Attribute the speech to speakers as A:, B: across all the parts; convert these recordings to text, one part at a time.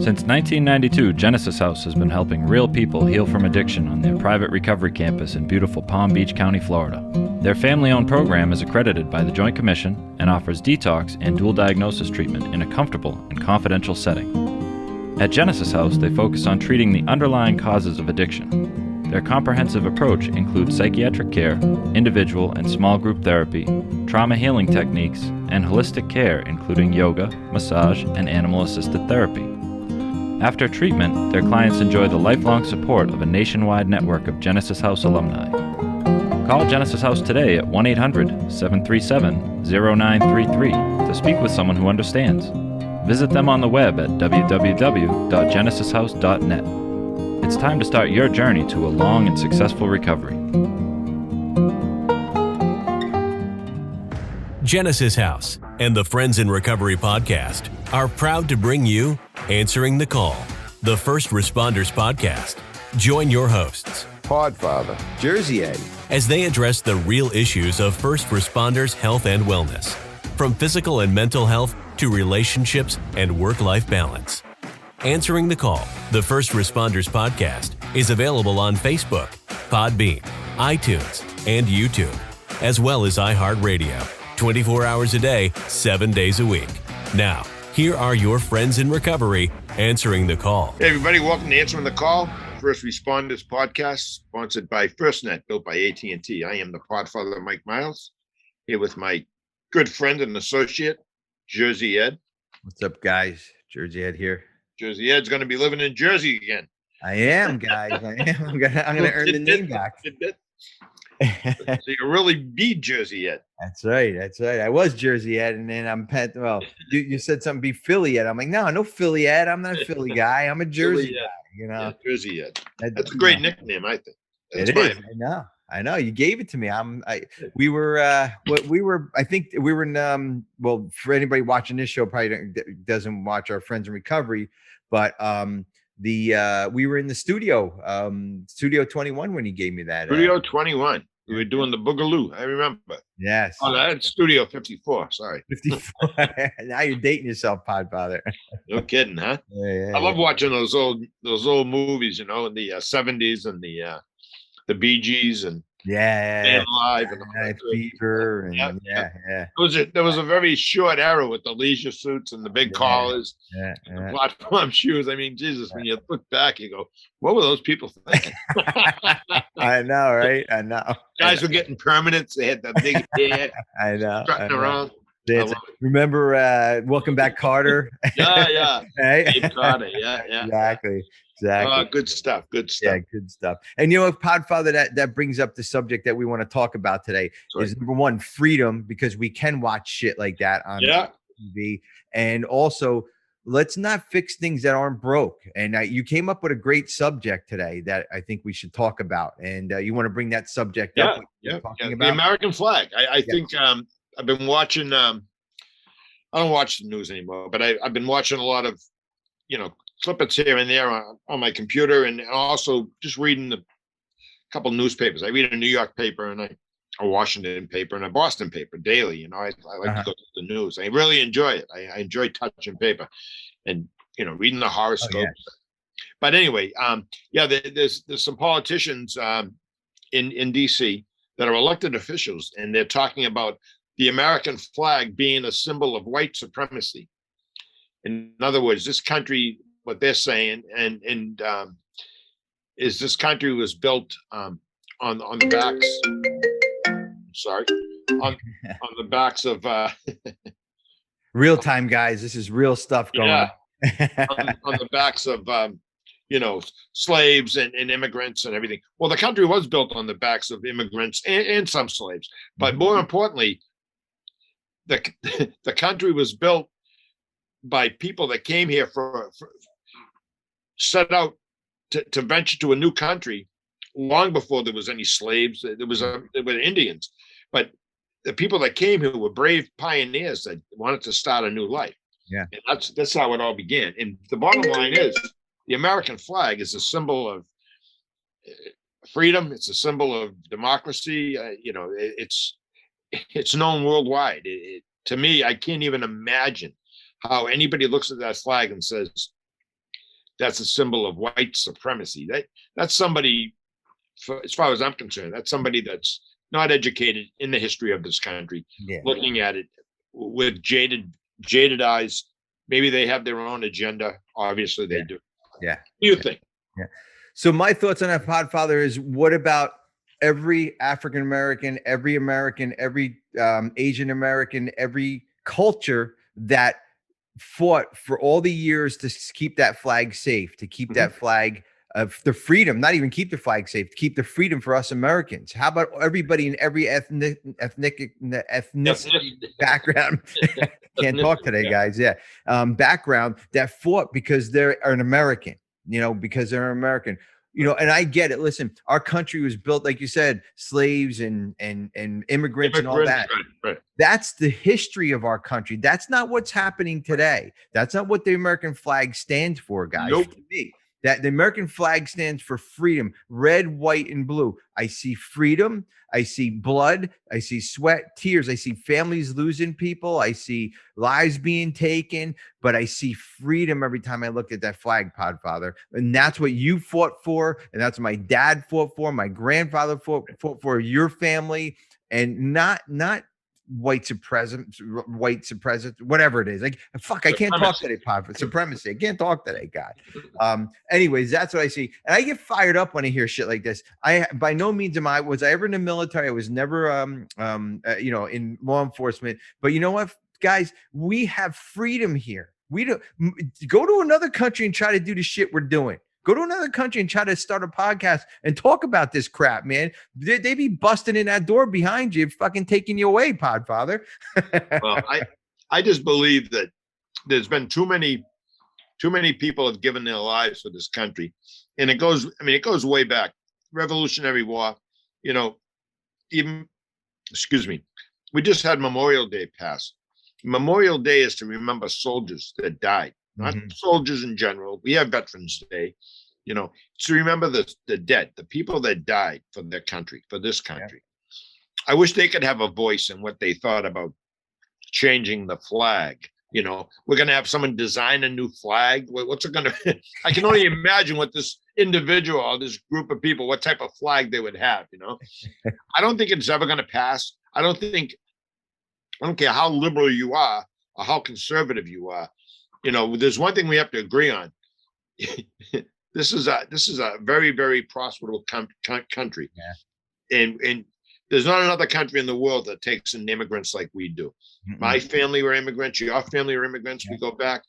A: Since 1992, Genesis House has been helping real people heal from addiction on their private recovery campus in beautiful Palm Beach County, Florida. Their family-owned program is accredited by the Joint Commission and offers detox and dual diagnosis treatment in a comfortable and confidential setting. At Genesis House, they focus on treating the underlying causes of addiction. Their comprehensive approach includes psychiatric care, individual and small group therapy, trauma healing techniques, and holistic care including yoga, massage, and animal-assisted therapy. After treatment, their clients enjoy the lifelong support of a nationwide network of Genesis House alumni. Call Genesis House today at 1-800-737-0933 to speak with someone who understands. Visit them on the web at www.genesishouse.net. It's time to start your journey to a long and successful recovery.
B: Genesis House and the Friends in Recovery podcast are proud to bring you Answering the Call, the First Responders podcast. Join your hosts,
C: Podfather, Jersey Ed,
B: as they address the real issues of first responders' health and wellness, from physical and mental health to relationships and work-life balance. Answering the Call, the First Responders podcast, is available on Facebook, Podbean, iTunes, and YouTube, as well as iHeartRadio, 24 hours a day, 7 days a week. Now, here are your friends in recovery answering the call.
C: Hey, everybody, welcome to Answering the Call, First Responders podcast, sponsored by FirstNet, built by AT&T. I am the Podfather, Mike Miles, here with my good friend and associate, Jersey Ed.
D: What's up, guys? Jersey Ed here.
C: Jersey Ed's going to be living in Jersey again.
D: I am, guys. I am. I'm gonna earn the name back.
C: So you really be Jersey Ed.
D: That's right. I was Jersey Ed, and then I'm Penn. Well, you said something, be Philly Ed. I'm like, no Philly Ed. I'm not a Philly guy. I'm a Jersey guy. You know,
C: yeah, Jersey Ed. That's a great nickname, I think. That's
D: it is. I know. You gave it to me. We were in. Well, for anybody watching this show, probably doesn't watch our Friends in Recovery, but we were in the studio, Studio 21 when he gave me that.
C: Studio 21. We were doing the Boogaloo. I remember.
D: Yes.
C: Oh, that's Studio 54. Sorry.
D: 54. Now you're dating yourself, Podfather.
C: No kidding, huh?
D: Yeah,
C: I love watching those old movies, in the 70s and the Bee Gees and Man Alive and
D: Night Fever and yeah.
C: There was a very short era with the leisure suits and the big collars, and the platform shoes. I mean, Jesus, when you look back, you go, "What were those people thinking?"
D: I know, right? I know.
C: Guys were getting permanents. They had the big hair.
D: I know.
C: Strutting around.
D: Remember, Welcome Back, Carter?
C: Yeah.
D: Hey?
C: Dave Carter. Yeah.
D: Exactly.
C: Good stuff.
D: Yeah, good stuff. And Podfather, that brings up the subject that we want to talk about today. Sorry. Is number one, freedom, because we can watch shit like that on TV, and also let's not fix things that aren't broke. And you came up with a great subject today that I think we should talk about. And you want to bring that subject up?
C: Talking about the American flag. I think I've been watching. I don't watch the news anymore, but I've been watching a lot of, snippets here and there on my computer, and also just reading a couple newspapers. I read a New York paper and a Washington paper and a Boston paper daily. I like to go to the news. I really enjoy it. I enjoy touching paper and reading the horoscopes. Oh, yes. But anyway, there's some politicians in DC that are elected officials, and they're talking about the American flag being a symbol of white supremacy. In other words, this country, what they're saying, and is this country was built on the backs. Sorry, on the backs of
D: real time, guys. This is real stuff going on.
C: on the backs of slaves and immigrants and everything. Well, the country was built on the backs of immigrants and some slaves, but more importantly, the country was built by people that came here for set out to venture to a new country long before there was any slaves. There were Indians, but the people that came here were brave pioneers that wanted to start a new life.
D: Yeah,
C: and that's how it all began. And the bottom line is, the American flag is a symbol of freedom. It's a symbol of democracy. It's known worldwide. To me, I can't even imagine how anybody looks at that flag and says, that's a symbol of white supremacy. That's somebody, as far as I'm concerned, that's somebody that's not educated in the history of this country, looking at it with jaded eyes. Maybe they have their own agenda. Obviously, they do.
D: Yeah.
C: What do you think?
D: Yeah. So my thoughts on that, Podfather, is what about every African American, every American, every Asian American, every culture that fought for all the years to keep that flag safe, to keep that flag of the freedom, not even keep the flag safe, to keep the freedom for us Americans? How about everybody in every ethnic background? Can't talk today, guys. Yeah. Background that fought because they're an American, because they're American. And I get it. Listen, our country was built, like you said, slaves and immigrants and all that.
C: Right.
D: That's the history of our country. That's not what's happening today. That's not what the American flag stands for, guys.
C: Nope.
D: To me, that the American flag stands for freedom, red, white, and blue. I see freedom. I see blood. I see sweat, tears. I see families losing people. I see lives being taken, but I see freedom every time I look at that flag, Podfather. And that's what you fought for. And that's what my dad fought for. My grandfather fought for, your family, and not white supremacist, whatever it is. Like, fuck, I can't talk today, Pod. Supremacy. I can't talk today, God. Anyways, that's what I see. And I get fired up when I hear shit like this. By no means was I ever in the military. I was never, in law enforcement. But you know what, guys? We have freedom here. We don't go to another country and try to do the shit we're doing. Go to another country and try to start a podcast and talk about this crap, man. They be busting in that door behind you, fucking taking you away, Podfather.
C: Well, I just believe that there's been too many people have given their lives for this country, and it goes way back. Revolutionary War, even, excuse me, we just had Memorial Day pass. Memorial Day is to remember soldiers that died. Not soldiers in general. We have Veterans Day, to remember the dead, the people that died for their country, for this country. Yeah. I wish they could have a voice in what they thought about changing the flag. We're going to have someone design a new flag. What's it going to be? I can only imagine what this individual or this group of people, what type of flag they would have, I don't think it's ever going to pass. I don't care how liberal you are or how conservative you are. There's one thing we have to agree on. This is a very, very prosperous country. Yeah. And there's not another country in the world that takes in immigrants like we do. My family were immigrants. Your family were immigrants. Yeah. We go back,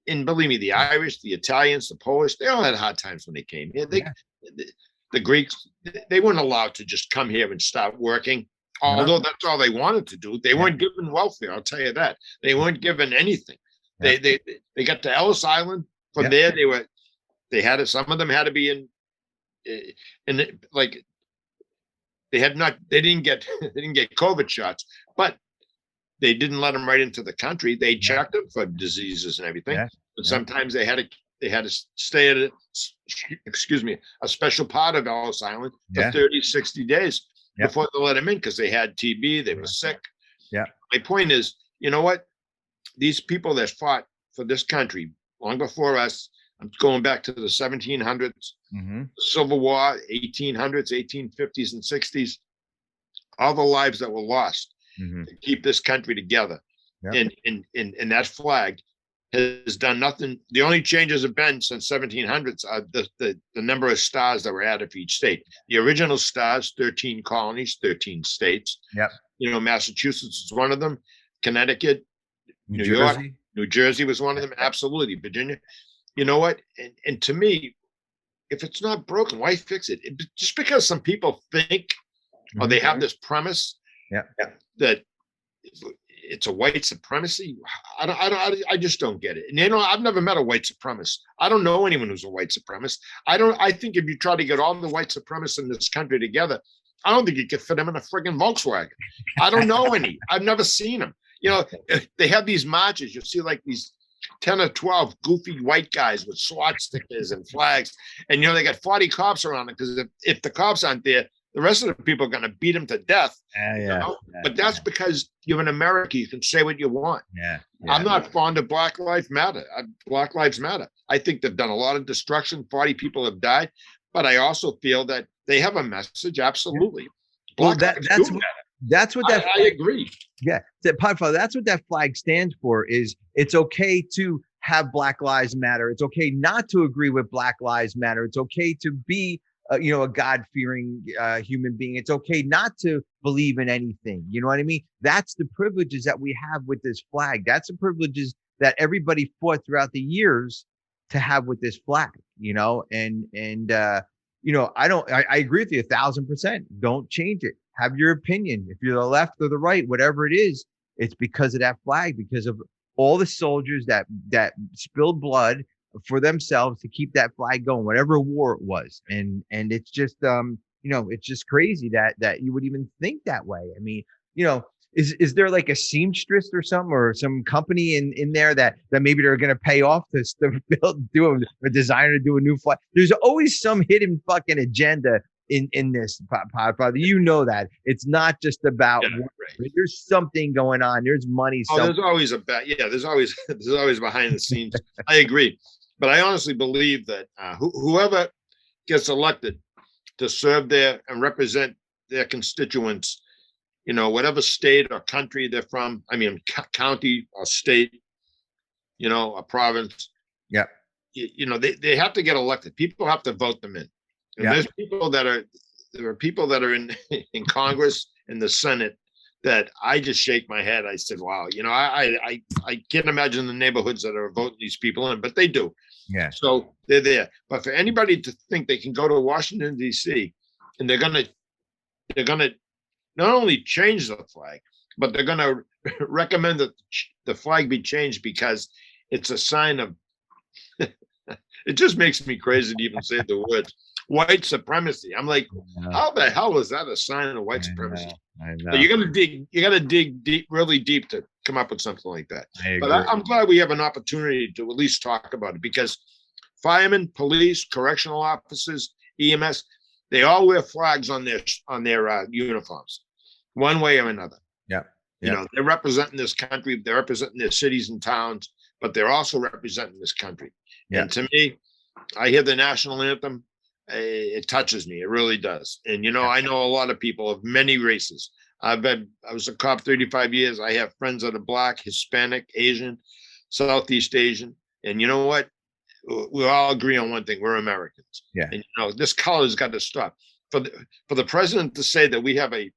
C: and believe me, the Irish, the Italians, the Polish, they all had hard times when they came here. The Greeks, they weren't allowed to just come here and start working. Although that's all they wanted to do. They weren't given welfare, I'll tell you that. They weren't given anything. Yeah. They got to Ellis Island. From there, some of them had to be in like, they didn't get COVID shots, but they didn't let them right into the country. They checked them for diseases and everything. Yeah. But sometimes they had to stay at a special part of Ellis Island for 30, 60 days. Yep. Before they let them in, because they had TB, they were sick. Yeah. My point is, you know what? These people that fought for this country long before us, I'm going back to the 1700s, the Civil War, 1800s, 1850s, and 60s, all the lives that were lost to keep this country together. Yep. And that flag has done nothing. The only changes have been since 1700s are the number of stars that were added for each state. The original stars, 13 colonies, 13 states. Yep. Massachusetts is one of them. Connecticut, New York, New Jersey was one of them. Absolutely. Virginia. You know what? And to me, if it's not broken, why fix it? Just because some people think or they have this premise that it's a white supremacy. I just don't get it. And I've never met a white supremacist. I don't know anyone who's a white supremacist. I think if you try to get all the white supremacists in this country together, I don't think you could fit them in a friggin' Volkswagen. I don't know any. I've never seen them. They have these marches. You'll see like these 10 or 12 goofy white guys with SWAT stickers and flags. And, they got 40 cops around them, because if the cops aren't there, The rest of the people are going to beat him to death. But that's because you're in America. You can say what you want. I'm not fond of Black Lives Matter. Black Lives Matter. I think they've done a lot of destruction. 40 people have died. But I also feel that they have a message. Absolutely.
D: Well, that's what that.
C: I agree.
D: Yeah, Podfather, that's what that flag stands for. Is it's okay to have Black Lives Matter. It's okay not to agree with Black Lives Matter. It's okay to be a God-fearing human being. It's okay not to believe in anything. You know what I mean? That's the privileges that we have with this flag. That's the privileges that everybody fought throughout the years to have with this flag. I agree with you 1,000%. Don't change it. Have your opinion. If you're the left or the right, whatever it is, it's because of that flag, because of all the soldiers that spilled blood for themselves to keep that flag going, whatever war it was. And it's just, it's just crazy that you would even think that way. I mean, is there like a seamstress or something, or some company in there that maybe they're going to pay off to do a designer to do a new flag? There's always some hidden fucking agenda in this, Podfather. That it's not just about there's something going on. There's money.
C: There's always there's always behind the scenes. I agree, but I honestly believe that whoever gets elected to serve there and represent their constituents, whatever state or country they're from, county or state, a province.
D: Yeah.
C: They have to get elected. People have to vote them in. And there are people that are in Congress and the Senate that I just shake my head. I said, wow, I can't imagine the neighborhoods that are voting these people in, but they do.
D: Yeah.
C: So they're there. But for anybody to think they can go to Washington, D.C. and they're gonna not only change the flag, but they're gonna recommend that the flag be changed because it's a sign of it just makes me crazy to even say the words white supremacy. I'm like, how the hell is that a sign of white supremacy?
D: I know.
C: So you gotta dig deep, really deep to come up with something like that. But I'm glad we have an opportunity to at least talk about it, because firemen, police, correctional officers, EMS, they all wear flags on their uniforms, one way or another.
D: Yeah.
C: They're representing this country. They're representing their cities and towns, but they're also representing this country. Yeah. And to me, I hear the national anthem. It touches me. It really does. And, I know a lot of people of many races. I was a cop 35 years. I have friends that are Black, Hispanic, Asian, Southeast Asian. And you know what? We all agree on one thing. We're Americans.
D: Yeah.
C: And, this color has got to stop. For the president to say that we have an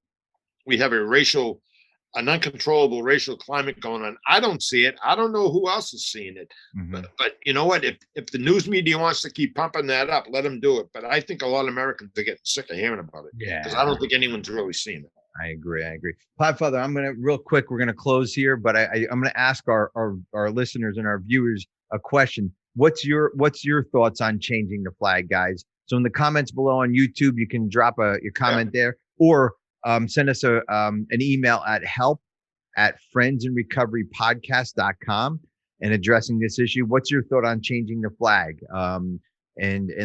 C: uncontrollable racial climate going on, I don't see it. I don't know who else is seeing it. Mm-hmm. But you know what? If the news media wants to keep pumping that up, let them do it. But I think a lot of Americans are getting sick of hearing about it. Yeah. Because I don't think anyone's really seen it.
D: I agree. Podfather, we're going to close here, but I'm going to ask our listeners and our viewers a question. What's your thoughts on changing the flag, guys? So in the comments below on YouTube, you can drop your comment there, or send us an email at help@friendsandrecoverypodcast.com and addressing this issue. What's your thought on changing the flag? And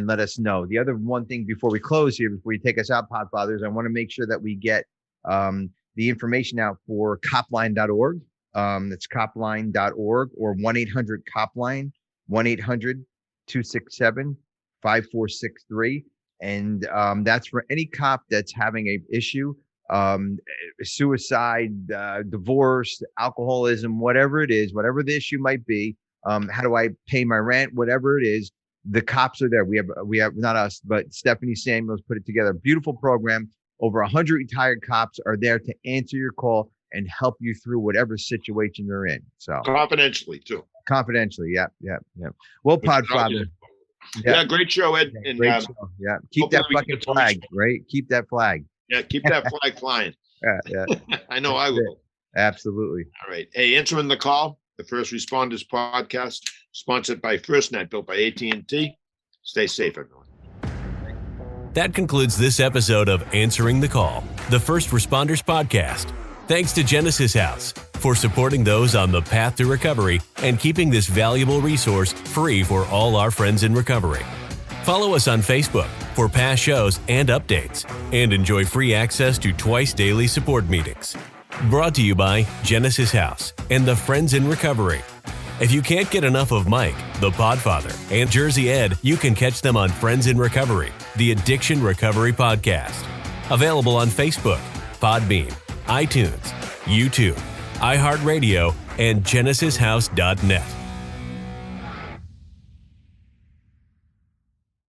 D: let us know. The other one thing before we close here, before you take us out, Podfathers, I want to make sure that we get the information out for copline.org. That's copline.org, or 1-800-COPLINE, 1-800-267-5463. And that's for any cop that's having an issue, suicide, divorce, alcoholism, whatever it is, whatever the issue might be. How do I pay my rent? Whatever it is, the cops are there. We have not us, but Stephanie Samuels put it together. Beautiful program. Over 100 retired cops are there to answer your call and help you through whatever situation you're in. So
C: confidentially too.
D: Confidentially. Yep. Well, Podfather.
C: Yeah, great show, Ed.
D: Yeah, great show. Yeah, keep that fucking flag, right? Keep that flag.
C: Yeah, keep that flag flying.
D: Yeah.
C: I know I will.
D: Absolutely.
C: All right. Hey, answering the call, the First Responders Podcast, sponsored by FirstNet, built by AT&T. Stay safe, everyone.
B: That concludes this episode of Answering the Call, the First Responders Podcast. Thanks to Genesis House for supporting those on the path to recovery and keeping this valuable resource free for all our friends in recovery. Follow us on Facebook for past shows and updates, and enjoy free access to twice daily support meetings. Brought to you by Genesis House and the Friends in Recovery. If you can't get enough of Mike, the Podfather, and Jersey Ed, you can catch them on Friends in Recovery, the Addiction Recovery Podcast. Available on Facebook, Podbean, iTunes, YouTube, iHeartRadio, and GenesisHouse.net.